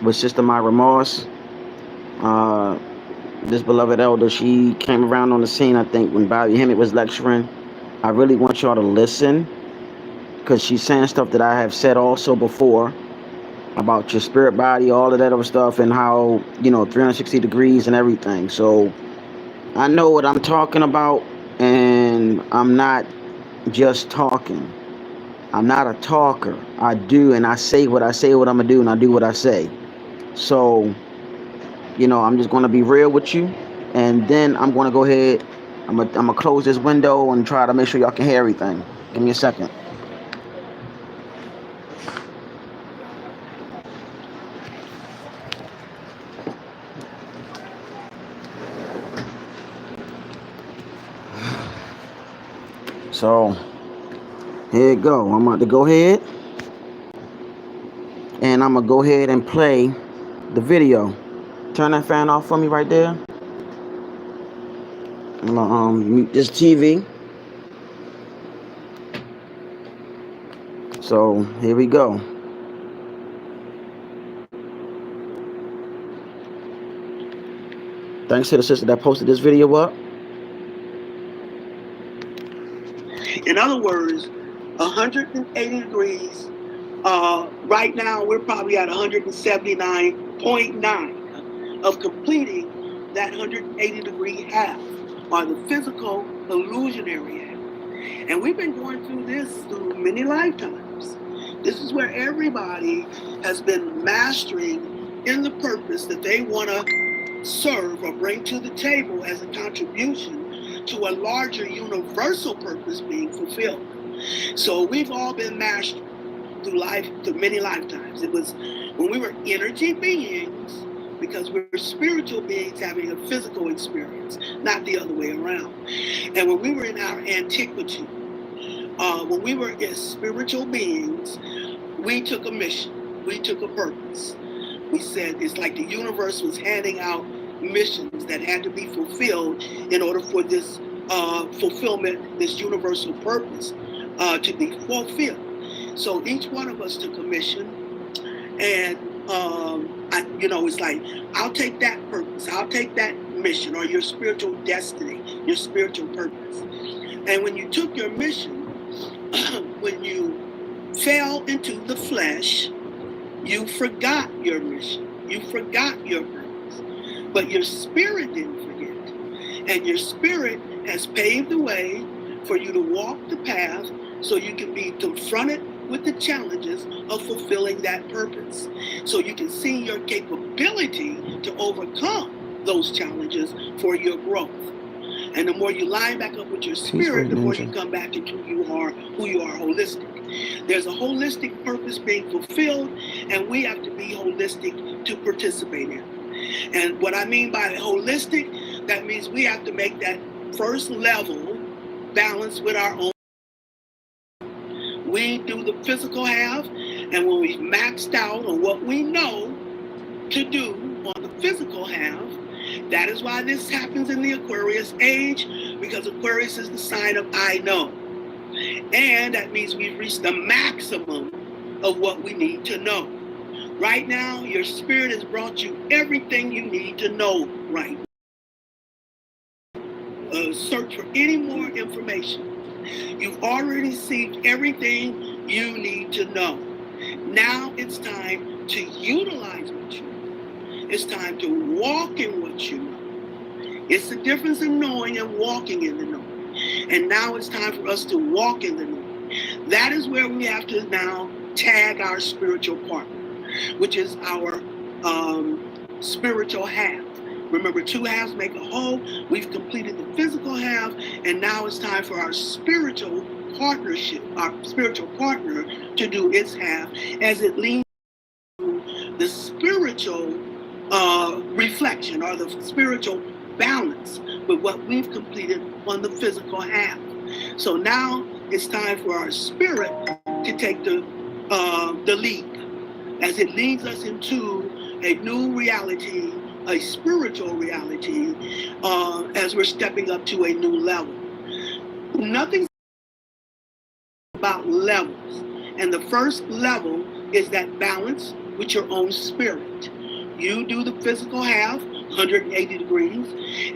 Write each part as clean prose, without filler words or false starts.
with Sister Myra Moss. Uh, this beloved elder, she came around on the scene, I think, when Bobby Hemmett was lecturing. I really want y'all to listen because she's saying stuff that I have said also before about your spirit body, all of that other stuff, and how, 360 degrees and everything. So I know what I'm talking about, and I'm not just talking. I'm not a talker. I do, and I say what I'm going to do, and I do what I say. So, I'm just going to be real with you, and then I'm going to go ahead. I'm gonna close this window and try to make sure y'all can hear everything. Give me a second. So, here you go. I'm about to go ahead, and I'm going to go ahead and play the video. Turn that fan off for me right there. I'm going to mute this TV. So, here we go. Thanks to the sister that posted this video up. In other words, 180 degrees. Right now, we're probably at 179.9 of completing that 180 degree half, or the physical illusionary half. And we've been going through this through many lifetimes. This is where everybody has been mastering in the purpose that they want to serve or bring to the table as a contribution to a larger universal purpose being fulfilled. So we've all been mastered through many lifetimes. It was when we were energy beings, because we're spiritual beings having a physical experience, not the other way around. And when we were in our antiquity, when we were as spiritual beings, we took a mission, we took a purpose. We said it's like the universe was handing out missions that had to be fulfilled in order for this fulfillment, this universal purpose to be fulfilled. So each one of us took a mission, and it's like, I'll take that purpose, I'll take that mission, or your spiritual destiny, your spiritual purpose. And when you took your mission, when you fell into the flesh, you forgot your mission, you forgot your purpose, but your spirit didn't forget. And your spirit has paved the way for you to walk the path so you can be confronted with the challenges of fulfilling that purpose. So you can see your capability to overcome those challenges for your growth. And the more you line back up with your spirit, the more you come back into who you are holistic. There's a holistic purpose being fulfilled, and we have to be holistic to participate in. And what I mean by holistic, that means we have to make that first level balance with our own. We do the physical half, and when we've maxed out on what we know to do on the physical half, that is why this happens in the Aquarius age, because Aquarius is the sign of I know. And that means we've reached the maximum of what we need to know. Right now, your spirit has brought you everything you need to know right now. Search for any more information. You've already received everything you need to know. Now it's time to utilize what you know. It's time to walk in what you know. It's the difference in knowing and walking in the knowing. And now it's time for us to walk in the knowing. That is where we have to now tag our spiritual partner, which is our spiritual half. Remember, two halves make a whole. We've completed the physical half, and now it's time for our spiritual partnership, our spiritual partner, to do its half as it leads to the spiritual reflection, or the spiritual balance with what we've completed on the physical half. So now it's time for our spirit to take the lead as it leads us into a new reality, a spiritual reality, as we're stepping up to a new level. Nothing's about levels. And the first level is that balance with your own spirit. You do the physical half, 180 degrees,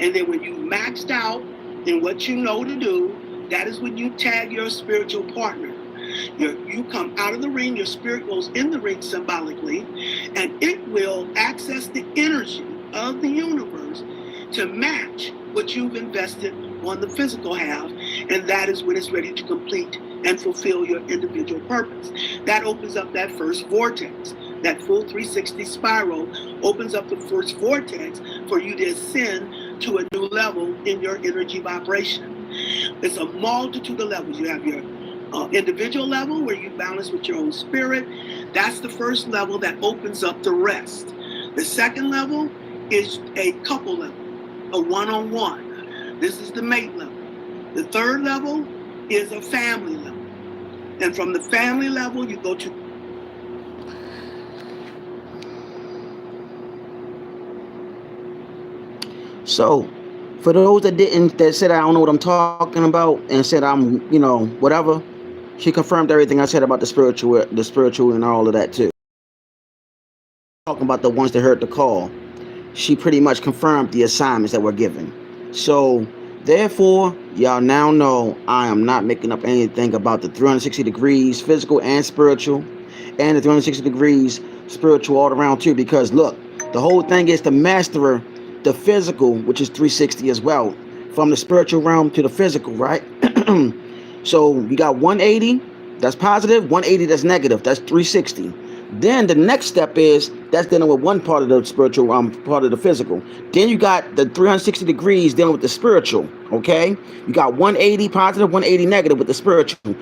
and then when you maxed out in what you know to do, that is when you tag your spiritual partner. You come out of the ring, your spirit goes in the ring symbolically, and it will access the energy of the universe to match what you've invested on the physical half, and that is when it's ready to complete and fulfill your individual purpose. That opens up that first vortex. That full 360 spiral opens up the first vortex for you to ascend to a new level in your energy vibration. It's a multitude of levels. You have your individual level where you balance with your own spirit. That's the first level that opens up the rest. The second level is a couple level, a one-on-one. This is the mate level. The third level is a family level. And from the family level, you go to So, for those that said I don't know what I'm talking about and said I'm, whatever, she confirmed everything I said about the spiritual and all of that too. Talking about the ones that heard the call, she pretty much confirmed the assignments that were given. So, therefore, y'all now know I am not making up anything about the 360 degrees physical and spiritual, and the 360 degrees spiritual all around too. Because look, the whole thing is to master the physical, which is 360 as well, from the spiritual realm to the physical, right? So you got 180, that's positive, 180, that's negative, that's 360. Then the next step is that's dealing with one part of the spiritual, part of the physical. Then you got the 360 degrees dealing with the spiritual. Okay, you got 180 positive, 180 negative with the spiritual.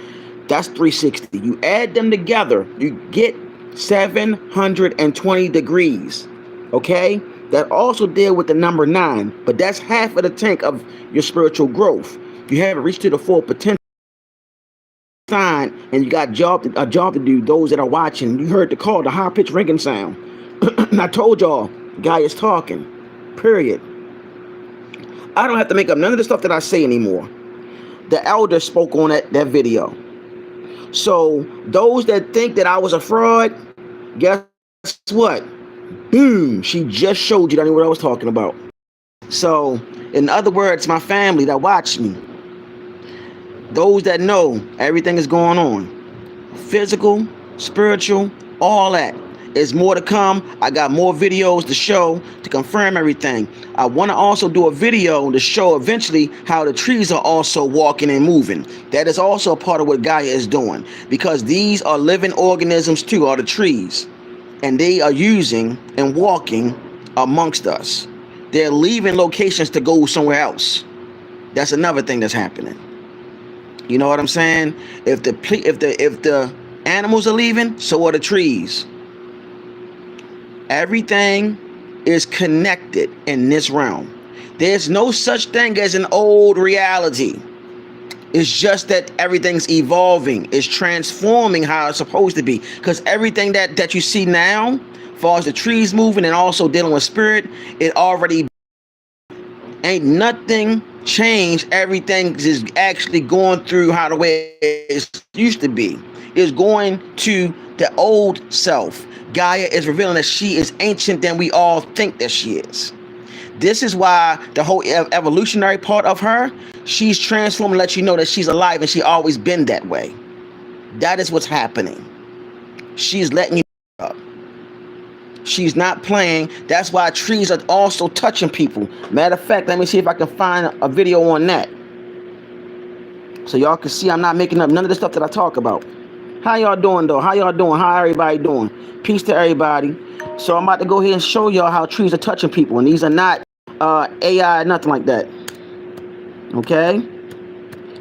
That's 360. You add them together, you get 720 degrees. Okay, that also deal with the number 9, but that's half of the tank of your spiritual growth. You haven't reached to the full potential sign, and you got a job to do. Those that are watching, you heard the call, the high pitched ringing sound. And I told y'all, guy is talking. Period. I don't have to make up none of the stuff that I say anymore. The elder spoke on that video. So those that think that I was a fraud, guess what? Boom! She just showed you that I knew what I was talking about. So, in other words, my family that watch me, those that know everything is going on, physical, spiritual, all that. There's more to come. I got more videos to show to confirm everything. I want to also do a video to show eventually how the trees are also walking and moving. That is also a part of what Gaia is doing, because these are living organisms too, are the trees. And they are using and walking amongst us. They're leaving locations to go somewhere else. That's another thing that's happening. You know what I'm saying? If the animals are leaving, so are the trees. Everything is connected in this realm. There's no such thing as an old reality. It's just that everything's evolving. It's transforming how it's supposed to be. Because everything that you see now, as far as the trees moving and also dealing with spirit, it already ain't nothing changed. Everything is actually going through how the way it used to be. It's going to the old self. Gaia is revealing that she is ancient than we all think that she is. This is why the whole evolutionary part of her, she's transforming, let you know that she's alive and she always been that way. That is what's happening. She's letting you up. She's not playing. That's why trees are also touching people. Matter of fact, let me see if I can find a video on that, so y'all can see I'm not making up none of the stuff that I talk about. How y'all doing though? How y'all doing? How everybody doing? Peace to everybody. So I'm about to go ahead and show y'all how trees are touching people, and these are not AI, nothing like that. Okay,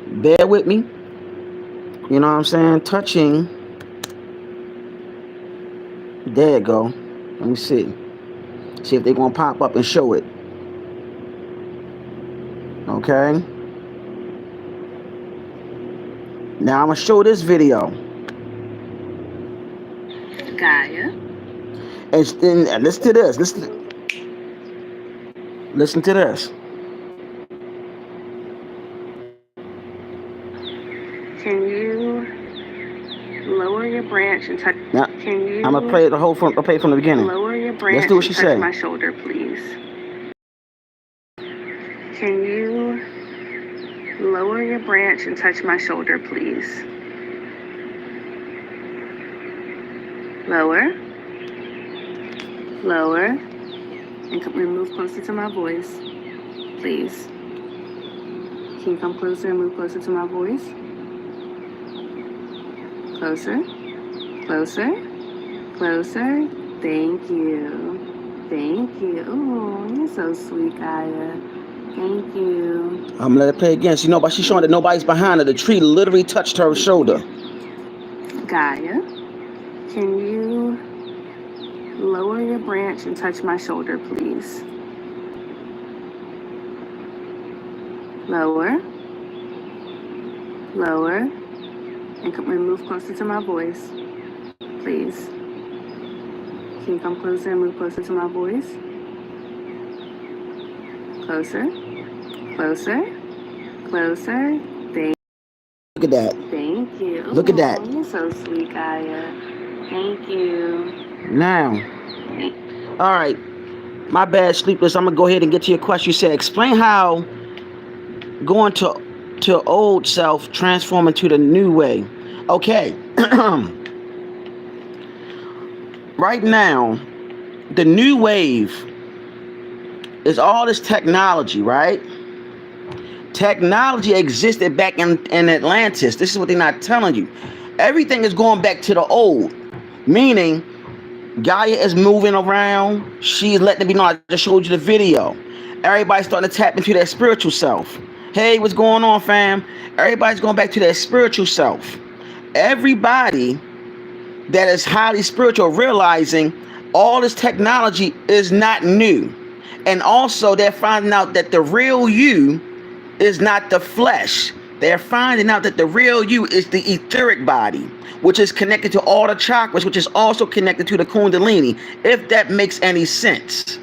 bear with me. You know what I'm saying? Touching. There you go. Let me see. See if they're gonna pop up and show it. Okay. Now I'm gonna show this video. Gaia. And listen to this. Listen to this. Can you lower your branch branch and touch. Now, Can you? I'm gonna play the whole from. I'll play from the beginning. Lower your branch. Let's do what she and touch said. my shoulder, please. Can you lower your branch and touch my shoulder, please? Lower. Lower. And move closer to my voice, please. Can you come closer and move closer to my voice? Closer. Closer. Closer. Thank you. Thank you. Oh, you're so sweet, Gaia. Thank you. I'm gonna let it play again. So, she's showing that nobody's behind her. The tree literally touched her shoulder. Gaia, can you lower your branch and touch my shoulder, please? Lower. Lower. And move closer to my voice, please. Can you come closer and move closer to my voice? Closer. Closer. Closer. Look at that. Thank you. Look at that. You're so sweet, Gaia. Thank you. Now, all right. My bad, Sleepless. I'm gonna go ahead and get to your question. You said, explain how going to old self transforming to the new way. Okay. Right now, the new wave is all this technology, right? Technology existed back in Atlantis. This is what they're not telling you. Everything is going back to the old, meaning Gaia is moving around. She's letting it be known. I just showed you the video. Everybody's starting to tap into their spiritual self. Hey, what's going on, fam? Everybody's going back to their spiritual self. Everybody that is highly spiritual realizing all this technology is not new. And also they're finding out that the real you is not the flesh. They're finding out that the real you is the etheric body, which is connected to all the chakras, which is also connected to the Kundalini, if that makes any sense.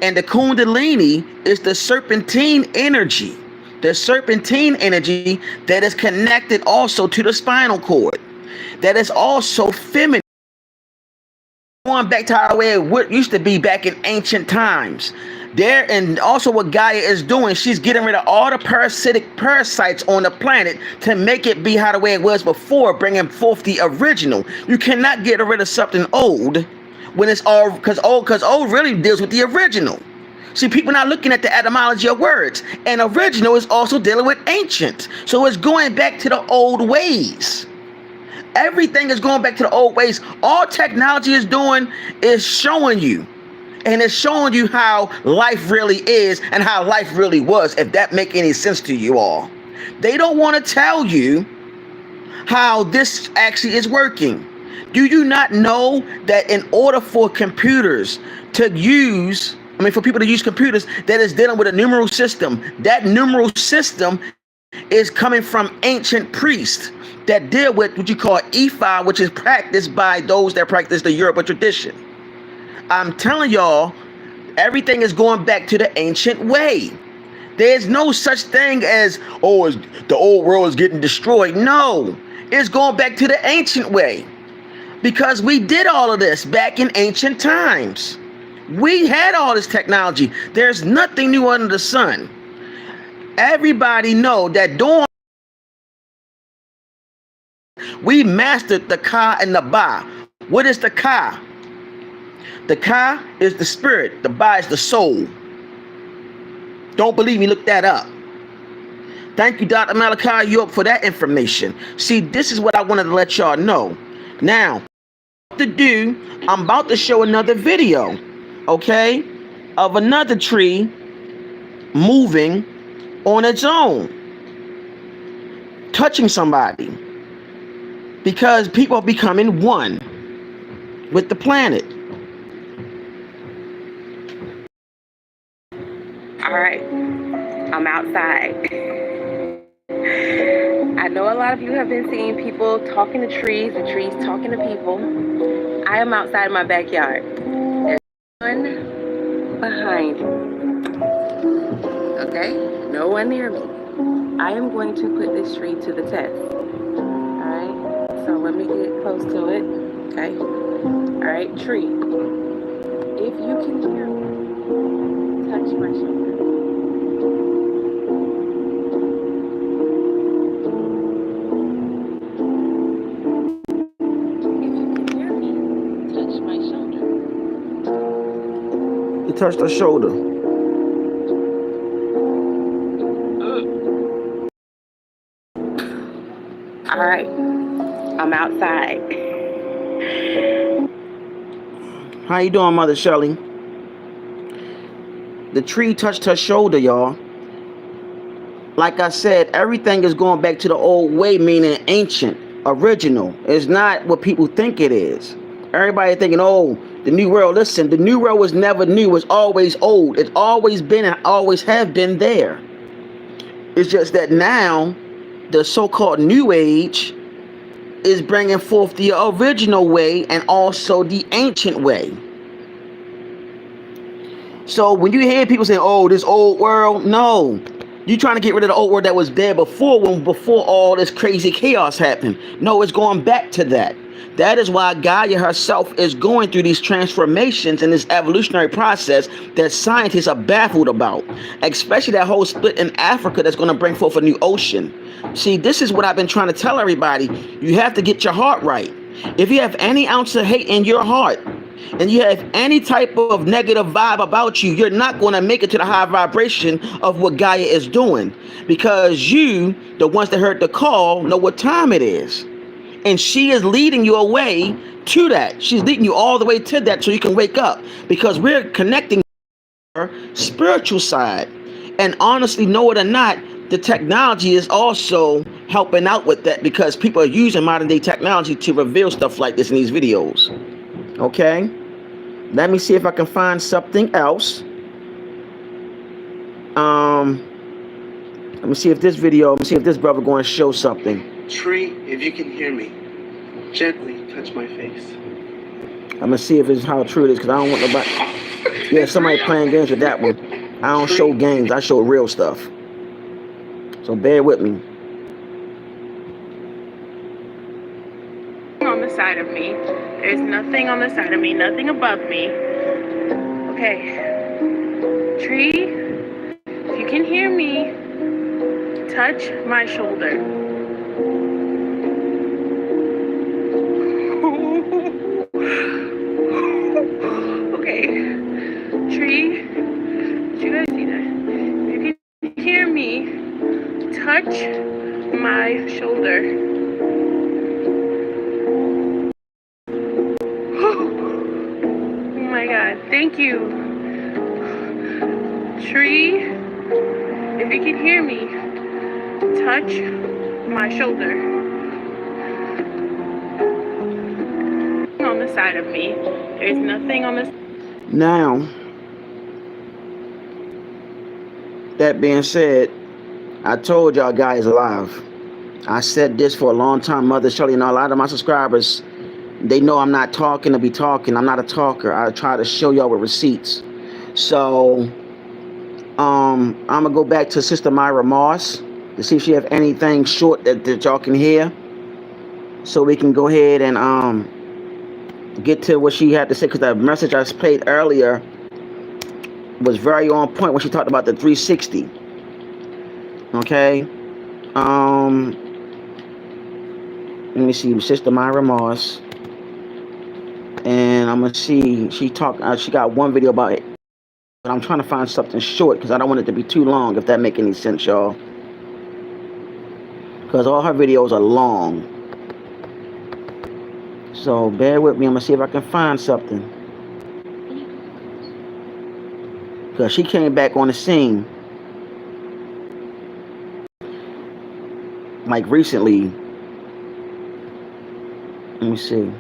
And the Kundalini is the serpentine energy. The serpentine energy that is connected also to the spinal cord. That is also feminine. Going back to how it used to be back in ancient times. There, and also what Gaia is doing, she's getting rid of all the parasites on the planet to make it be how the way it was before, bringing forth the original. You cannot get rid of something old when it's all, because old really deals with the original. See, people not looking at the etymology of words, and original is also dealing with ancient. So it's going back to the old ways. Everything is going back to the old ways. All technology is doing is showing you. And it's showing you how life really is and how life really was, if that make any sense to you all. They don't want to tell you how this actually is working. Do you not know that in order for computers to use, for people to use computers that is dealing with a numeral system, that numeral system is coming from ancient priests that deal with what you call Ifa, which is practiced by those that practice the Yoruba tradition. I'm telling y'all, everything is going back to the ancient way. There's no such thing as, the old world is getting destroyed. No, it's going back to the ancient way. Because we did all of this back in ancient times. We had all this technology. There's nothing new under the sun. Everybody know that during we mastered the Ka and the Ba. What is the Ka? The Ka is the spirit. The Ba is the soul. Don't believe me? Look that up. Thank you, Dr. Malachi York, for that information. See, this is what I wanted to let y'all know. Now, I'm about to show another video, okay, of another tree moving on its own, touching somebody, because people are becoming one with the planet. All right, I'm outside. I know a lot of you have been seeing people talking to trees and trees talking to people. I am outside my backyard. There's no one behind me. Okay? No one near me. I am going to put this tree to the test. Alright? So let me get close to it. Okay. All right, tree. If you can hear me, touch my shoulder. You touched her shoulder. All right, I'm outside. How you doing, Mother Shelley? The tree touched her shoulder, y'all. Like I said, everything is going back to the old way, meaning ancient, original. It's not what people think it is. Everybody thinking, oh, the new world. Listen, the new world was never new. It's always old. It's always been and always have been there. It's just that now, the so-called new age is bringing forth the original way and also the ancient way. So when you hear people saying, oh, this old world, no. You trying to get rid of the old world that was there before all this crazy chaos happened. No, it's going back to that. That is why Gaia herself is going through these transformations in this evolutionary process that scientists are baffled about. Especially that whole split in Africa that's going to bring forth a new ocean. See, this is what I've been trying to tell everybody. You have to get your heart right. If you have any ounce of hate in your heart, and you have any type of negative vibe about you, you're not going to make it to the high vibration of what Gaia is doing, because you, the ones that heard the call, know what time it is, and she is leading you away to that. She's leading you all the way to that so you can wake up, because we're connecting her spiritual side. And honestly, know it or not, the technology is also helping out with that, because people are using modern day technology to reveal stuff like this in these videos. Okay, let me see if I can find something else. Let me see if this brother going to show something. Tree, if you can hear me, gently touch my face. I'm gonna see if it's how true it is, because I don't want nobody. Yeah, somebody playing games with that one. I don't show games, I show real stuff. So bear with me. On the side of me. There's nothing on the side of me, nothing above me. Okay. Tree, if you can hear me, touch my shoulder. Okay. Tree, did you guys see that? If you can hear me, touch my shoulder. Oh my God, thank you. Tree, if you can hear me, touch my shoulder. On the side of me. There's nothing on the... Now, that being said, I told y'all guys alive. I said this for a long time, Mother Shelley, and a lot of my subscribers, they know I'm not talking to be talking. I'm not a talker. I try to show y'all with receipts. So, I'm gonna go back to Sister Myrah Moss to see if she have anything short that y'all can hear, so we can go ahead and get to what she had to say, because the message I played earlier was very on point when she talked about the 360. Okay. Let me see, Sister Myrah Moss, and I'm gonna see, she got one video about it, but I'm trying to find something short because I don't want it to be too long, if that make any sense, y'all, because all her videos are long. So bear with me. I'm gonna see if I can find something, because she came back on the scene like recently. Let me see.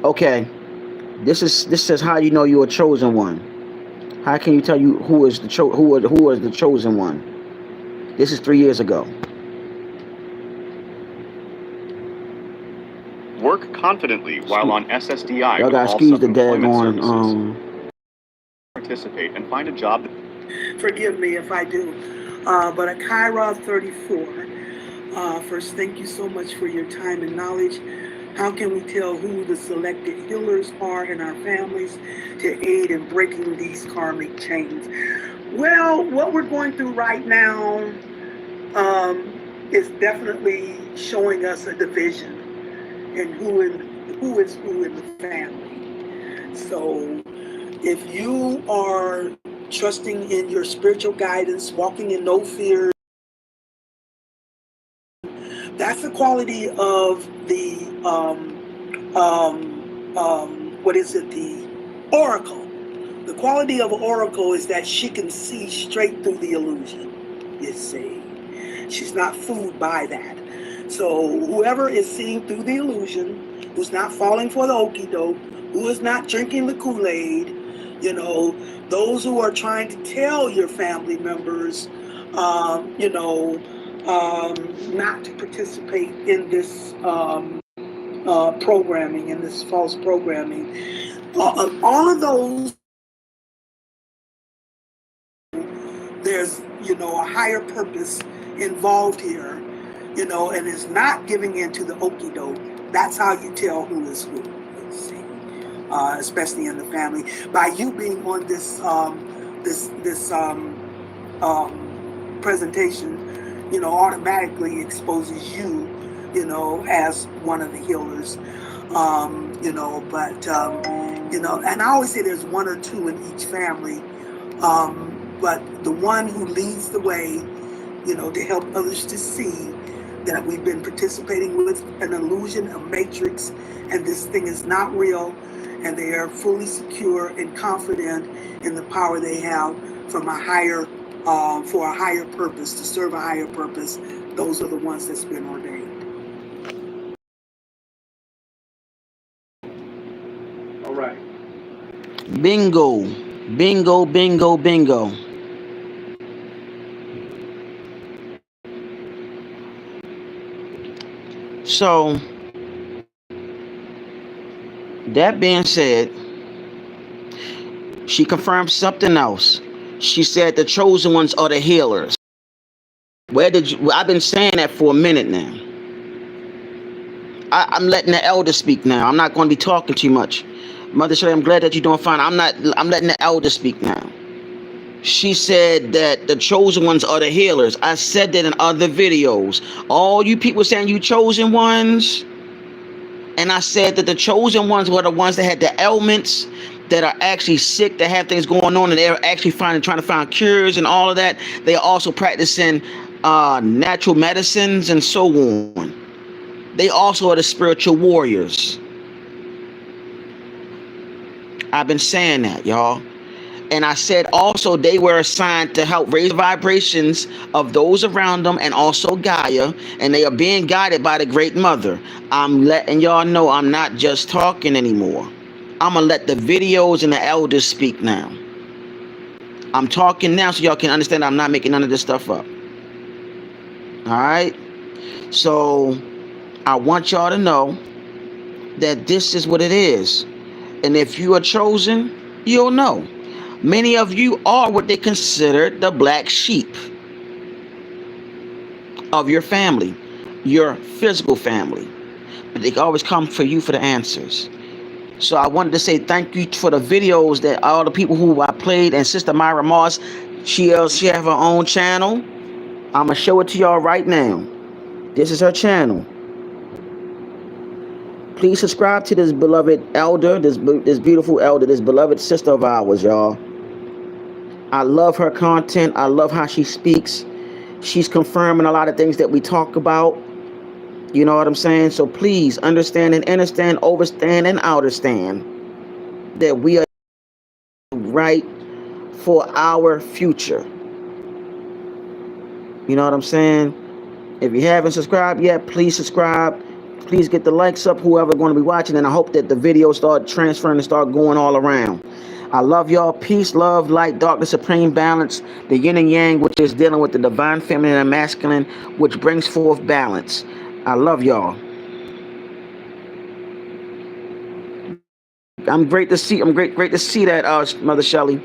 Okay, this says how you know you're a chosen one. How can you tell you who is the chosen one? This is 3 years ago. Work confidently while on SSDI. Y'all gotta excuse the daggone participate and find a job. Forgive me if I do, but a Chiron 34. First, thank you so much for your time and knowledge. How can we tell who the selected healers are in our families to aid in breaking these karmic chains? Well, what we're going through right now is definitely showing us a division in who is who in the family. So if you are trusting in your spiritual guidance, walking in no fear, that's the quality of the what is it, the oracle. The quality of an oracle is that she can see straight through the illusion, you see. She's not fooled by that. So whoever is seeing through the illusion, who's not falling for the okie doke, who is not drinking the Kool-Aid, you know, those who are trying to tell your family members, not to participate in this programming, in this false programming. All of those, there's, a higher purpose involved here, and is not giving in to the okie doke. That's how you tell who is who, see, especially in the family. By you being on this presentation, automatically exposes you, as one of the healers. And I always say there's one or two in each family. But the one who leads the way, to help others to see that we've been participating with an illusion, a matrix, and this thing is not real, and they are fully secure and confident in the power they have from a higher, for a higher purpose, to serve a higher purpose. Those are the ones that's been ordained. All right. Bingo. Bingo, bingo, bingo. So, that being said, she confirmed something else. She said the chosen ones are the healers. Where did you? I've been saying that for a minute now. I'm letting the elder speak now. I'm not going to be talking too much. Mother Shirley, I'm glad that you're doing fine. I'm letting the elder speak now. She said that the chosen ones are the healers. I said that in other videos. All you people saying you chosen ones. And I said that the chosen ones were the ones that had the ailments, that are actually sick, that have things going on, and they're actually trying to find cures and all of that. They are also practicing natural medicines and so on. They also are the spiritual warriors. I've been saying that, y'all. And I said also they were assigned to help raise the vibrations of those around them, and also Gaia, and they are being guided by the Great Mother. I'm letting y'all know I'm not just talking anymore. I'm going to let the videos and the elders speak now. I'm talking now so y'all can understand I'm not making none of this stuff up. Alright? So, I want y'all to know that this is what it is. And if you are chosen, you'll know. Many of you are what they consider the black sheep of your family, your physical family. But they can always come for you for the answers. So I wanted to say thank you for the videos that all the people who I played, and Sister Myrah Moss, she have her own channel. I'm going to show it to y'all right now. This is her channel. Please subscribe to this beloved elder, this beautiful elder, this beloved sister of ours, y'all. I love her content. I love how she speaks. She's confirming a lot of things that we talk about. You know what I'm saying? So please understand and understand, overstand and understand that we are right for our future. You know what I'm saying? If you haven't subscribed yet, please subscribe. Please get the likes up, whoever going to be watching, and I hope that the videos start transferring and start going all around. I love y'all. Peace, love, light, darkness, supreme balance, the yin and yang, which is dealing with the divine feminine and masculine, which brings forth balance. I love y'all. I'm great to see that, Mother Shelley.